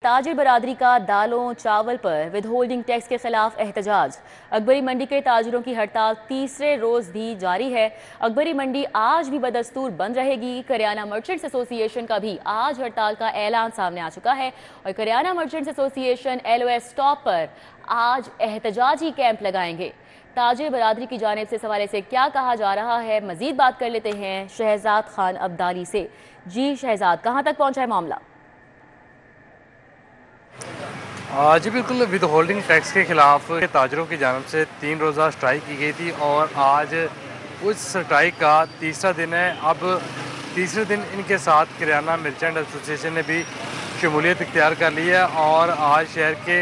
ताजिर बरादरी का दालों चावल पर विद होल्डिंग टैक्स के खिलाफ एहतजाज। अकबरी मंडी के ताजिरों की हड़ताल तीसरे रोज भी जारी है। अकबरी मंडी आज भी बदस्तूर बंद रहेगी। करियाना मर्चेंट्स एसोसिएशन का भी आज हड़ताल का ऐलान सामने आ चुका है और kirana merchants association LOS stop पर आज एहतजाजी कैंप लगाएंगे। ताजिर बरादरी की जानिब से इस हवाले से क्या कहा जा रहा है, मजीद बात कर लेते हैं शहजाद खान अब्दाली से। जी शहजाद, कहां तक पहुंचा है मामला? जी बिल्कुल, विद होल्डिंग टैक्स के खिलाफ ताजरों की जानिब से 3 रोज़ा स्ट्राइक की गई थी और आज उस स्ट्राइक का तीसरा दिन है। अब तीसरे दिन इनके साथ करियाना मर्चेंट एसोसिएशन ने भी शमूलियत इख्तियार कर ली है और आज शहर के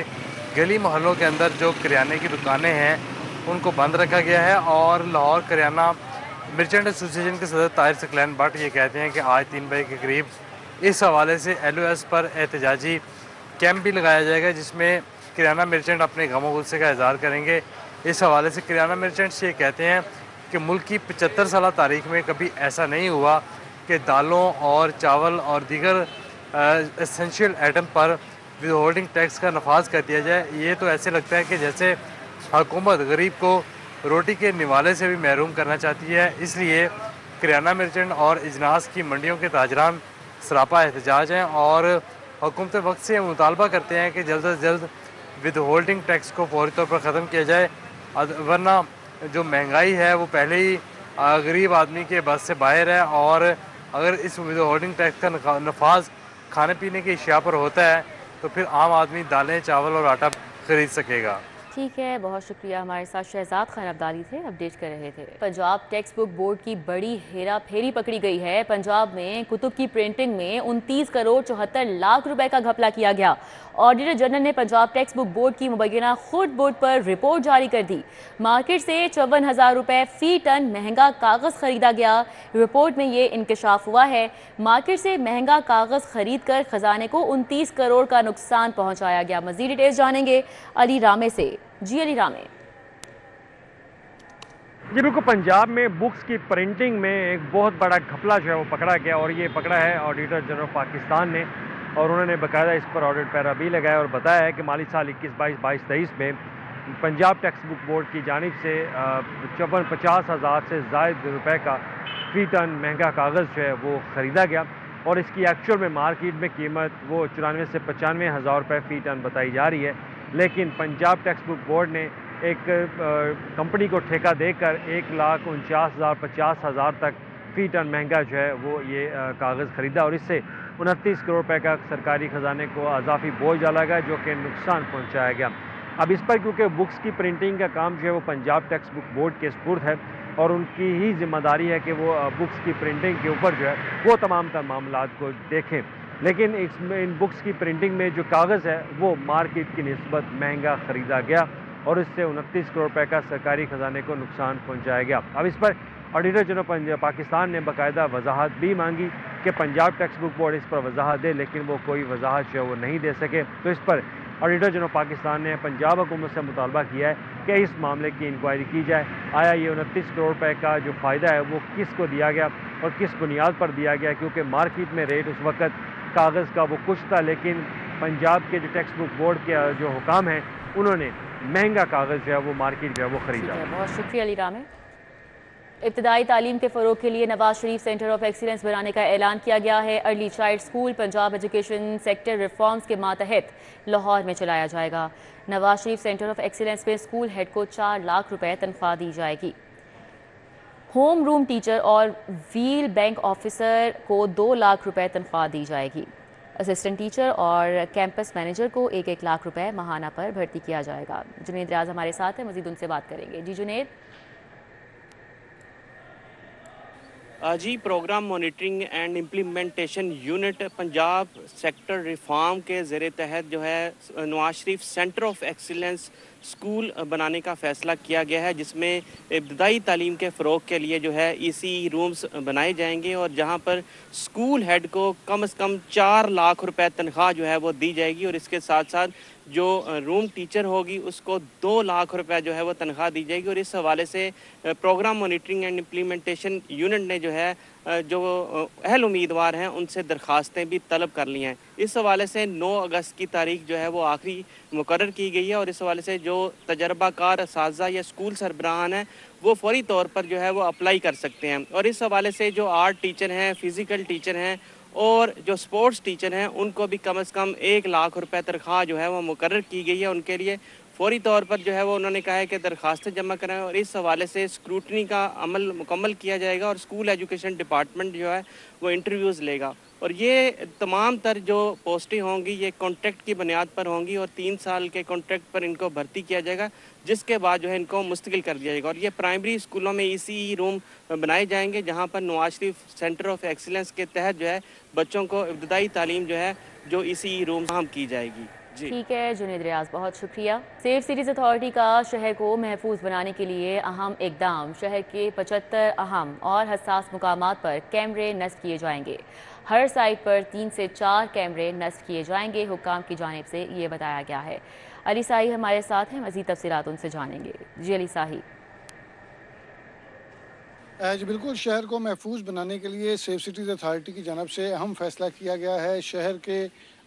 गली मोहल्लों के अंदर जो करियाने की दुकानें हैं उनको बंद रखा गया है। और लाहौर करियाना मर्चेंट एसोसिएशन के सदर ताहिर सकलैन भट्ट ये कहते हैं कि आज 3 बजे के करीब इस हवाले से LOS पर एहतजाजी कैंप भी लगाया जाएगा, जिसमें किराना मर्चेंट अपने गमो गुस्से का इजहार करेंगे। इस हवाले से किराना मर्चेंट्स ये कहते हैं कि मुल्क की 75 साल तारीख में कभी ऐसा नहीं हुआ कि दालों और चावल और दीगर एसेंशियल आइटम पर विद होल्डिंग टैक्स का नफाज कर दिया जाए। ये तो ऐसे लगता है कि जैसे हुकूमत गरीब को रोटी के निवाले से भी महरूम करना चाहती है। इसलिए किराना मर्चेंट और इजनास की मंडियों के ताजरान सरापा एहतजाज हैं और हुकूमत वक्त से मुतालबा करते हैं कि जल्द से जल्द विद होल्डिंग टैक्स को फौरी तौर पर ख़त्म किया जाए, वरना जो महंगाई है वो पहले ही गरीब आदमी के बस से बाहर है। और अगर इस विद होल्डिंग टैक्स का नफाज खाने पीने की अशिया पर होता है तो फिर आम आदमी दालें चावल और आटा खरीद सकेगा। ठीक है, बहुत शुक्रिया। हमारे साथ शहजाद खान अब्दाली थे, अपडेट कर रहे थे। पंजाब टेक्स्ट बुक बोर्ड की बड़ी हेरा फेरी पकड़ी गई है। पंजाब में कुतुब की प्रिंटिंग में 29 करोड़ 74 लाख रुपए का घपला किया गया। ऑडिटर जनरल ने पंजाब टेक्स्ट बुक बोर्ड की मुबैना खुद बोर्ड पर रिपोर्ट जारी कर दी। मार्केट से 54,000 रुपए फी टन महंगा कागज़ खरीदा गया। रिपोर्ट में ये इंकशाफ हुआ है, मार्केट से महंगा कागज़ खरीद कर खजाने को 29 करोड़ का नुकसान पहुंचाया गया। मजीद डिटेल्स जानेंगे अली रामे से। जी अली रामे। जी बिल्कुल, पंजाब में बुक्स की प्रिंटिंग में एक बहुत बड़ा घपला जो है वो पकड़ा गया और ये पकड़ा है ऑडिटर जनरल पाकिस्तान ने और उन्होंने बाकायदा इस पर ऑडिट पैरा भी लगाया और बताया है कि माली साल 21-22, 22-23 में पंजाब टेक्स्ट बुक बोर्ड की जानिब से 50,000 से ज़ायद रुपए का फी टन महंगा कागज़ जो है वो ख़रीदा गया और इसकी एक्चुअल में मार्केट में कीमत वो 94 से 95,000 रुपये फ़ी टन बताई जा रही है। लेकिन पंजाब टेक्स्ट बुक बोर्ड ने एक कंपनी को ठेका देकर 1,49,50,000 तक फ़ी टन महंगा जो है वो ये कागज़ ख़रीदा और इससे 29 करोड़ रुपए का सरकारी ख़जाने को अजाफी बोझ डाला गया जो कि नुकसान पहुंचाया गया। अब इस पर क्योंकि बुक्स की प्रिंटिंग का काम जो है वो पंजाब टेक्स्ट बुक बोर्ड के स्पुर्द है और उनकी ही जिम्मेदारी है कि वो बुक्स की प्रिंटिंग के ऊपर जो है वो तमाम मामलात को देखें। लेकिन इन बुक्स की प्रिंटिंग में जो कागज़ है वो मार्केट की निस्बत महंगा ख़रीदा गया और इससे 29 करोड़ रुपए का सरकारी ख़जाने को नुकसान पहुंचाया गया। अब इस पर ऑडिटर जनरल पाकिस्तान ने बाकायदा वजाहत भी मांगी कि पंजाब टेक्स्ट बुक बोर्ड इस पर वजाहत दे, लेकिन वो कोई वजाहत जो है वो नहीं दे सके। तो इस पर ऑडिटर जनरल पाकिस्तान ने पंजाब हुकूमत से मुतालबा किया है कि इस मामले की इंक्वायरी की जाए। आया ये 29 करोड़ रुपए का जो फ़ायदा है वो किसको दिया गया और किस बुनियाद पर दिया गया, क्योंकि मार्केट में रेट उस वक्त कागज़ का वो कुछ था, लेकिन पंजाब के जो टेक्स्ट बुक बोर्ड के जो हुकाम हैं उन्होंने महंगा कागज़ जो है वो मार्केट जो है वो ख़रीदा। बहुत शुक्रिया अली रामे। इब्तदाई तालीम के फ़रोग़ के लिए Nawaz Sharif centre of excellence बनाने का ऐलान किया गया है। Early child school Punjab education sector reforms के मातहत लाहौर में चलाया जाएगा। Nawaz Sharif centre of excellence में स्कूल हेड को 4 लाख रुपए तनख्वाह दी जाएगी। होम रूम टीचर और व्हील बैंक ऑफिसर को 2 लाख रुपए तनख्वाह दी जाएगी। असिस्टेंट टीचर और कैंपस मैनेजर को 1-1 लाख रुपए माहाना पर भर्ती किया जाएगा। जुनेद रियाज हमारे साथ है, मजीद उनसे बात करेंगे। जी जुनेद। जी, programme monitoring and implementation unit Punjab sector reform के ज़ेरे तहत जो है Nawaz Sharif centre of excellence school बनाने का फ़ैसला किया गया है, जिसमें इब्तदाई तालीम के फ़रोग़ के लिए जो है EC रूम्स बनाए जाएंगे और जहां पर स्कूल हेड को कम से कम 4 लाख रुपए तनख्वाह जो है वो दी जाएगी और इसके साथ साथ जो रूम टीचर होगी उसको 2 लाख रुपए जो है वो तनख्वाह दी जाएगी। और इस हवाले से program monitoring and implementation unit ने जो है जो अहल उम्मीदवार हैं उनसे दरख्वास्तें भी तलब कर ली हैं। इस हवाले से 9 अगस्त की तारीख जो है वो आखिरी मुकर्रर की गई है और इस हवाले से जो तजर्बाकार असातिज़ा या स्कूल सरबराहान हैं वो फौरी तौर पर जो है वो अप्लाई कर सकते हैं। और इस हवाले से जो आर्ट टीचर हैं, फ़िज़िकल टीचर हैं और जो स्पोर्ट्स टीचर हैं उनको भी कम से कम 1 लाख रुपए तनख्वाह जो है वो मुकर्रर की गई है। उनके लिए फौरी तौर पर जो है वो उन्होंने कहा है कि दरख्वास्तें जमा कराएं और इस हवाले से स्क्रूटनी का अमल मुकम्मल किया जाएगा और स्कूल एजुकेशन डिपार्टमेंट जो है वो इंटरव्यूज़ लेगा। और ये तमाम तर जो पोस्टें होंगी ये कॉन्ट्रैक्ट की बुनियाद पर होंगी और 3 साल के कॉन्ट्रैक्ट पर इनको भर्ती किया जाएगा, जिसके बाद जो है इनको मुस्तकिल कर दिया जाएगा। और ये प्राइमरी स्कूलों में ECE रूम बनाए जाएंगे जहाँ पर Nawaz Sharif centre of excellence के तहत जो है बच्चों को इब्तदाई तालीम जो है जो ECE रूम फराहम की जाएगी। ठीक है जुनैद रियाज, बहुत शुक्रिया। सेफ सिटीज़ अथॉरिटी का शहर को महफूज बनाने के लिए अहम इकदाम। शहर के 75 अहम और हसास मुकामात पर कैमरे नस्ब किए जाएंगे। हर साइट पर 3 से 4 कैमरे नस्ब किए जाएंगे, हुक्काम की जानिब से ये बताया गया है। अली साही हमारे साथ हैं, मज़ीद तफसीलात उनसे जानेंगे। जी अली साही। जी बिल्कुल, शहर को महफूज बनाने के लिए सेफ सिटीज़ अथॉरिटी की जानब से अहम फैसला किया गया है। शहर के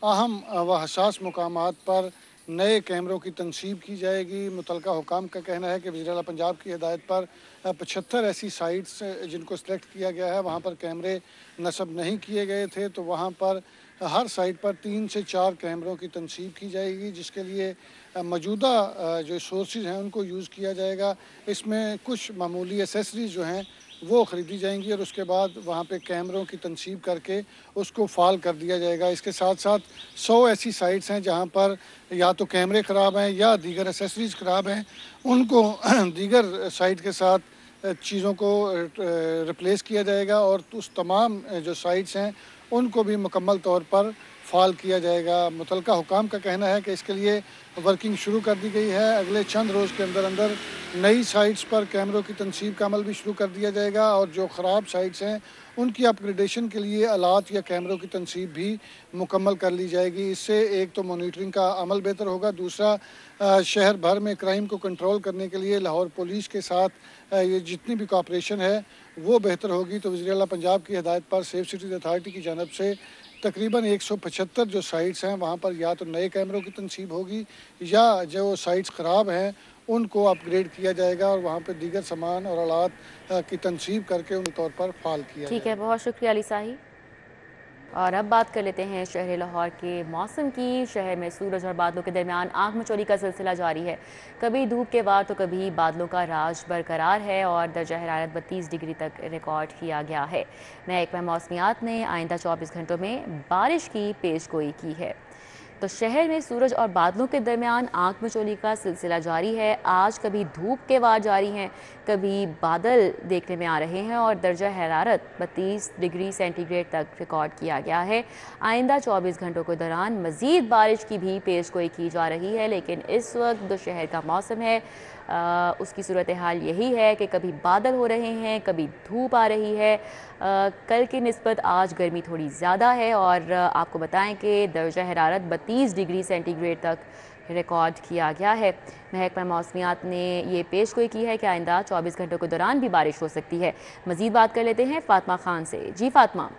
अहम व हसास मुकामात पर नए कैमरों की तनसीब की जाएगी। मुतलका हुकाम का कहना है कि वज़ीर आला पंजाब की हिदायत पर 75 ऐसी साइट्स जिनको सिलेक्ट किया गया है वहाँ पर कैमरे नस्ब नहीं किए गए थे, तो वहाँ पर हर साइट पर 3 से 4 कैमरों की तनसीब की जाएगी, जिसके लिए मौजूदा जो सोर्सेज हैं उनको यूज़ किया जाएगा। इसमें कुछ मामूली एसेसरीज जो हैं वो ख़रीदी जाएंगी और उसके बाद वहाँ पे कैमरों की तनसीब करके उसको फाल कर दिया जाएगा। इसके साथ साथ 100 ऐसी साइट्स हैं जहाँ पर या तो कैमरे ख़राब हैं या दीगर एसेसरीज ख़राब हैं, उनको दीगर साइट के साथ चीज़ों को रिप्लेस किया जाएगा और उस तमाम जो साइट्स हैं उनको भी मुकम्मल तौर पर फाल किया जाएगा। मुतलका हुकाम का कहना है कि इसके लिए वर्किंग शुरू कर दी गई है। अगले चंद रोज़ के अंदर अंदर नई साइट्स पर कैमरों की तनसीब का अमल भी शुरू कर दिया जाएगा और जो ख़राब साइट्स हैं उनकी अपग्रेडेशन के लिए आलात या कैमरों की तनसीब भी मुकम्मल कर ली जाएगी। इससे एक तो मॉनिटरिंग का अमल बेहतर होगा, दूसरा शहर भर में क्राइम को कंट्रोल करने के लिए लाहौर पुलिस के साथ ये जितनी भी कोऑपरेशन है वो बेहतर होगी। तो वज़ीर आला पंजाब की हिदायत पर सेफ सिटीज़ अथॉरिटी की जानब से तकरीबन 175 जो साइट्स हैं वहाँ पर या तो नए कैमरों की तनसीब होगी या जो साइट्स ख़राब हैं उनको अपग्रेड किया जाएगा और वहाँ पर दीगर सामान और आलात की तनसीब करके उन तौर पर फाल किया। ठीक है, बहुत शुक्रिया अली साही। और अब बात कर लेते हैं शहर लाहौर के मौसम की। शहर में सूरज और बादलों के दरमियान आग मचोली का सिलसिला जारी है। कभी धूप के बाद तो कभी बादलों का राज बरकरार है और दर्जा हरारत 32 डिग्री तक रिकॉर्ड किया गया है। महकमा मौसमियात ने आइंदा 24 घंटों में बारिश की पेशगोई की है। तो शहर में सूरज और बादलों के दरमियान आग मचोली का सिलसिला जारी है। आज कभी धूप के वार जारी हैं, कभी बादल देखने में आ रहे हैं और दर्जा हरारत 32 डिग्री सेंटीग्रेड तक रिकॉर्ड किया गया है। आइंदा 24 घंटों के दौरान मज़ीद बारिश की भी पेशगोई की जा रही है, लेकिन इस वक्त जो शहर का मौसम है उसकी सूरत हाल यही है कि कभी बादल हो रहे हैं, कभी धूप आ रही है। कल की निस्बत आज गर्मी थोड़ी ज़्यादा है और आपको बताएं कि दर्जा हरारत 32 डिग्री सेंटीग्रेड तक रिकॉर्ड किया गया है। महकमा मौसमियात ने ये पेशगोई की है कि आइंदा 24 घंटों के दौरान भी बारिश हो सकती है। मज़ीद बात कर लेते हैं फ़ातिमा खान से। जी फ़ातिमा।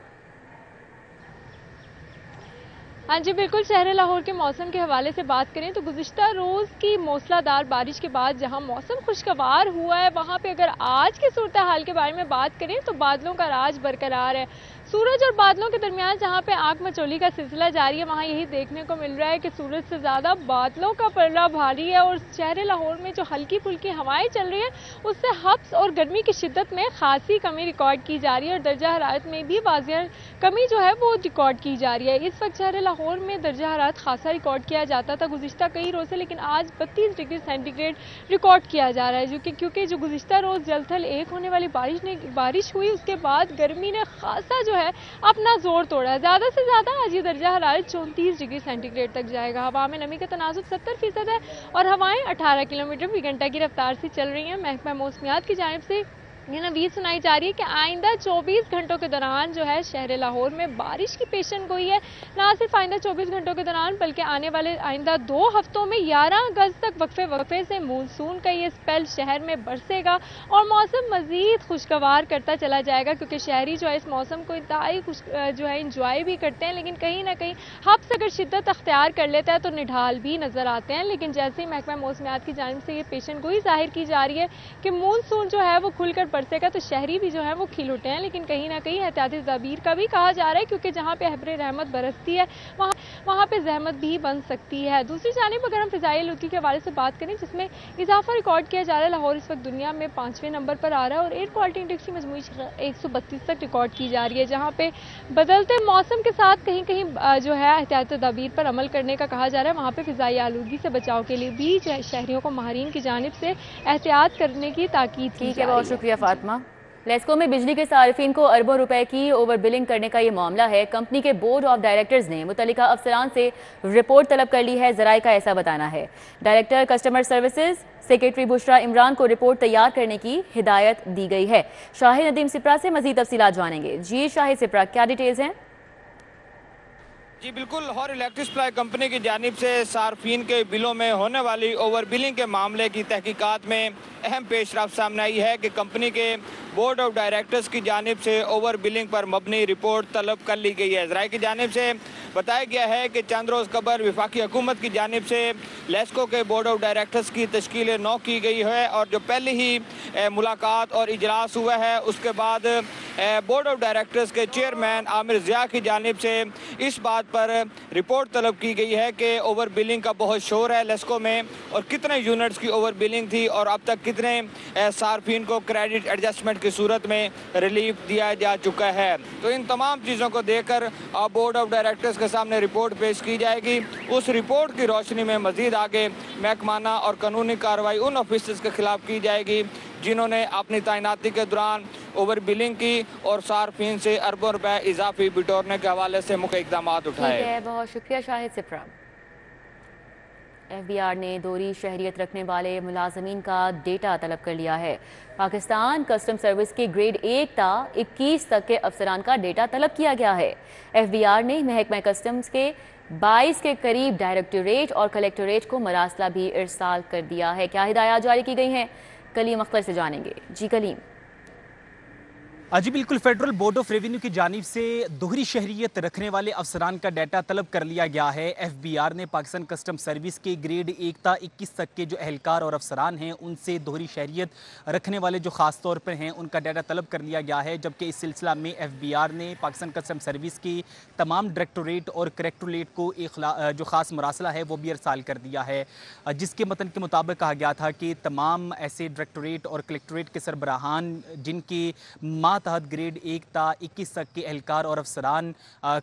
हाँ जी बिल्कुल, शहर लाहौर के मौसम के हवाले से बात करें तो गुज़िश्ता रोज़ की मूसलाधार बारिश के बाद जहां मौसम खुशगवार हुआ है, वहां पे अगर आज की सूरत हाल के बारे में बात करें तो बादलों का राज बरकरार है। सूरज और बादलों के दरमियान जहां पे आग मचोली का सिलसिला जारी है, वहां यही देखने को मिल रहा है कि सूरज से ज़्यादा बादलों का पलड़ा भारी है और शहर लाहौर में जो हल्की फुल्की हवाएं चल रही है उससे हब्स और गर्मी की शिद्दत में खासी कमी रिकॉर्ड की जा रही है और दर्जा हरारत में भी वाज़िह कमी जो है वो रिकॉर्ड की जा रही है। इस वक्त शहर लाहौर में दर्जा हरारत खासा रिकॉर्ड किया जाता था गुज़िश्ता कई रोज़ से, लेकिन आज 32 डिग्री सेंटीग्रेड रिकॉर्ड किया जा रहा है, जो कि क्योंकि जो गुज़िश्ता रोज़ जलथल एक होने वाली बारिश हुई उसके बाद गर्मी ने खासा जो है अपना जोर तोड़ा है। ज़्यादा से ज़्यादा आज ये दर्जा हरारत 34 डिग्री सेंटीग्रेड तक जाएगा। हवा में नमी का तनासुब 70% है और हवाएं 18 किलोमीटर फी घंटा की रफ्तार से चल रही हैं। महकमा मौसमियात की जानिब से ये नवीद सुनाई जा रही है कि आइंदा 24 घंटों के दौरान जो है शहर लाहौर में बारिश की पेशन गोई है। ना सिर्फ आइंदा 24 घंटों के दौरान बल्कि आने वाले आइंदा 2 हफ्तों में 11 अगस्त तक वक्फे से मानसून का ये स्पेल शहर में बरसेगा और मौसम मजीद खुशगवार करता चला जाएगा, क्योंकि शहरी जो है इस मौसम को इंतहाई जो है इंजॉय भी करते हैं, लेकिन कहीं ना कहीं हब्स अगर शिद्दत अख्तियार कर लेता है तो निढाल भी नजर आते हैं। लेकिन जैसे ही महकमा मौसमियात की जानिब से ये पेशन गोई जाहिर की जा रही है कि मानसून जो है वो खुलकर बरसेगा तो शहरी भी जो है वो खिल उठे हैं। लेकिन कहीं ना कहीं एहतियाती तदबीर का भी कहा जा रहा है, क्योंकि जहाँ पे अहबरे रहमत बरसती है वहाँ पे जहमत भी बन सकती है। दूसरी जानिब अगर हम फिजाई आलूदगी के हवाले से बात करें, जिसमें इजाफा रिकॉर्ड किया जा रहा है, लाहौर इस वक्त दुनिया में 5वें नंबर पर आ रहा है और एयर क्वालिटी इंडेक्स की मजमूई 132 तक रिकॉर्ड की जा रही है, जहाँ पे बदलते मौसम के साथ कहीं कहीं जो है एहतियाती तदबीर पर अमल करने का कहा जा रहा है। वहाँ पे फिजाई आलूदगी से बचाव के लिए भी शहरियों को माहिरीन की जानिब से एहतियात करने की ताकीद की है। बहुत शुक्रिया फातिमा। लेस्को में बिजली के सार्फिन को अरबों रुपए की ओवर बिलिंग करने का ये मामला है। कंपनी के बोर्ड ऑफ डायरेक्टर्स ने मुतल्लिका अफसरान से रिपोर्ट तलब कर ली है, जराए का ऐसा बताना है। Director customer services secretary Bushra Imran को रिपोर्ट तैयार करने की हिदायत दी गई है। शाहिद नदीम सिप्रा से मजीद तफसीलात जानेंगे। जी शाहिद सिप्रा, क्या डिटेल्स हैं? जी बिल्कुल, लाहौर इलेक्ट्रिक सप्लाई कंपनी की जानिब से सार्फिन के बिलों में होने वाली ओवर बिलिंग के मामले की तहकीकात में अहम पेशरफ्त सामने आई है कि कंपनी के बोर्ड ऑफ डायरेक्टर्स की जानिब से ओवर बिलिंग पर मबनी रिपोर्ट तलब कर ली गई है। ज़राए की जानिब से बताया गया है कि चंद रोज़ कबल वफाकी हुकूमत की जानिब से लेस्को के बोर्ड ऑफ डायरेक्टर्स की तश्कील नौ की गई है और जो पहले ही मुलाकात और इजलास हुआ है उसके बाद बोर्ड ऑफ डायरेक्टर्स के चेयरमैन आमिर ज़िया की जानिब से इस बात पर रिपोर्ट तलब की गई है कि ओवर बिलिंग का बहुत शोर है लेस्को में और कितने यूनिट्स की ओवर बिलिंग थी और अब तक कितने सार्फिन को क्रेडिट एडजस्टमेंट की सूरत में रिलीफ दिया जा चुका है। तो इन तमाम चीज़ों को देखकर अब बोर्ड ऑफ डायरेक्टर्स के सामने रिपोर्ट पेश की जाएगी। उस रिपोर्ट की रोशनी में मजीद आगे महकमाना और कानूनी कार्रवाई उन ऑफिसर्स के खिलाफ की जाएगी जिन्होंने अपनी तैनाती के दौरान ओवर बिलिंग की और सार्फिन से अरबों रुपए इजाफी बिटोरने के हवाले से मुख्य इकदाम उठाए। बहुत शुक्रिया शाहिद सिप्रा। FBI ने दोहरी शहरियत रखने वाले मुलाजमीन का डेटा तलब कर लिया है। पाकिस्तान कस्टम सर्विस के ग्रेड 1 ता 21 तक के अफसरान का डेटा तलब किया गया है। FBI ने महकमा कस्टम्स के 22 के करीब डायरेक्टोरेट और कलेक्टोरेट को मरासला भी इरसाल कर दिया है। क्या हिदायत जारी की गई हैं, कलीम अख्तर से जानेंगे। जी कलीम। जी बिल्कुल, फेडरल बोर्ड ऑफ रेवेन्यू की जानिब से दोहरी शहरियत रखने वाले अफसरान का डाटा तलब कर लिया गया है। FBI ने पाकिस्तान कस्टम सर्विस के ग्रेड 1 ता 21 तक के जो एहलकार और अफसरान हैं उनसे दोहरी शहरियत रखने वाले जो ख़ास तौर पर हैं उनका डाटा तलब कर लिया गया है। जबकि इस सिलसिला में FBI ने पाकिस्तान कस्टम सर्विस की तमाम डायरेक्टोरेट और करेक्टोरेट को एक जो ख़ास मरासला है वो भी अरसाल कर दिया है, जिसके मतन के मुताबिक कहा गया था कि तमाम ऐसे डायरेक्टोरेट और कलेक्टोरेट के सरबराहान जिनके तहत ग्रेड 1 ता 21 तक के एहलकार और अफसरान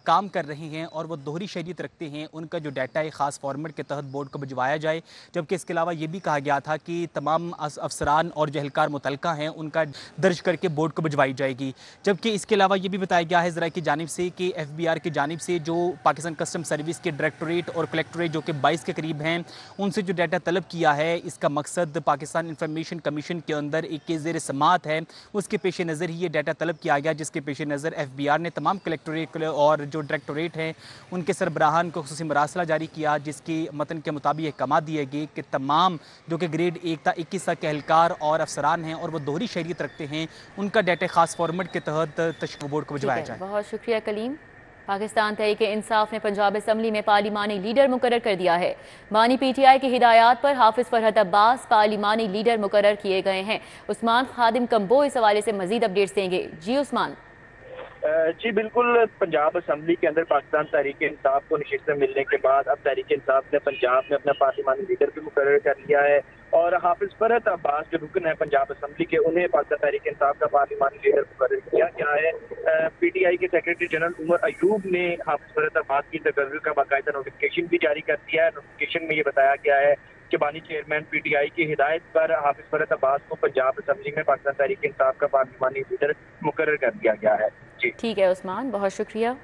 काम कर रहे हैं और वो दोहरी शहरियत रखते हैं, उनका जो डाटा है ख़ास फॉर्मेट के तहत बोर्ड को भिजवाया जाए। जबकि इसके अलावा ये भी कहा गया था कि तमाम अफसरान और जो एहलकार मुतलका हैं उनका दर्ज करके बोर्ड को भिजवाई जाएगी। जबकि इसके अलावा ये भी बताया गया है ज़रा की जानिब से कि FBI की जानिब से जो पाकिस्तान कस्टम सर्विस के डायरेक्टोरेट और कलेक्टोरेट जो कि 22 के करीब हैं उनसे जो डाटा तलब किया है, इसका मकसद पाकिस्तान इंफॉर्मेशन कमीशन के अंदर एक ज़ेर समात है, उसके पेश नज़र ही ये डाटा तलब किया गया, जिसके पेश नज़र FBI ने तमाम कलेक्टोरेट और जो डायरेक्टोरेट हैं उनके सरबराहान को खुसूसी मरासला जारी किया, जिसकी मतन के मुताबिक कमा दिए गए कि तमाम जो कि ग्रेड 1 ता 21 तक के एहलकार और अफसरान हैं और वो दोहरी शहरियत रखते हैं उनका डाटा खास फॉर्मेट के तहत तशरीफ बोर्ड को भिजवाया जाए। बहुत शुक्रिया कलीम। पाकिस्तान तहरीक इंसाफ ने पंजाब असम्बली में पार्लिमानी लीडर मुकर्रर कर दिया है। बानी PTI की हिदायत पर हाफिज फरहत अब्बास पार्लिमानी लीडर मुकर्रर किए गए हैं। उस्मान खादिम कंबो इस हवाले से मजीद अपडेट्स देंगे। जी उस्मान। जी बिल्कुल, पंजाब असम्बली के अंदर पाकिस्तान तहरीक इंसाफ को नशिस्त मिलने के बाद अब तहरीक इंसाफ ने पंजाब में अपना पार्लिमानी लीडर भी मुकर्रर कर लिया है और हाफिज फरहत अब्बास जो रुकन है पंजाब असम्बली के, उन्हें पाकिस्तान तहरीक इंसाफ का पार्लिमानी लीडर मुकर्रर किया गया है। PTI के सेक्रेटरी जनरल उमर अयूब ने हाफिज फरहत अब्बास की तगर्री का बाकायदा नोटिफिकेशन भी जारी कर दिया है। नोटिफिकेशन में ये बताया गया है कि बानी चेयरमैन PTI की हिदायत पर हाफिज फरहत अब्बास को पंजाब असम्बली में पाकिस्तान तहरीक इंसाफ का पार्लिमानी लीडर मुकर्रर कर दिया गया है। जी ठीक है उस्मान, बहुत शुक्रिया।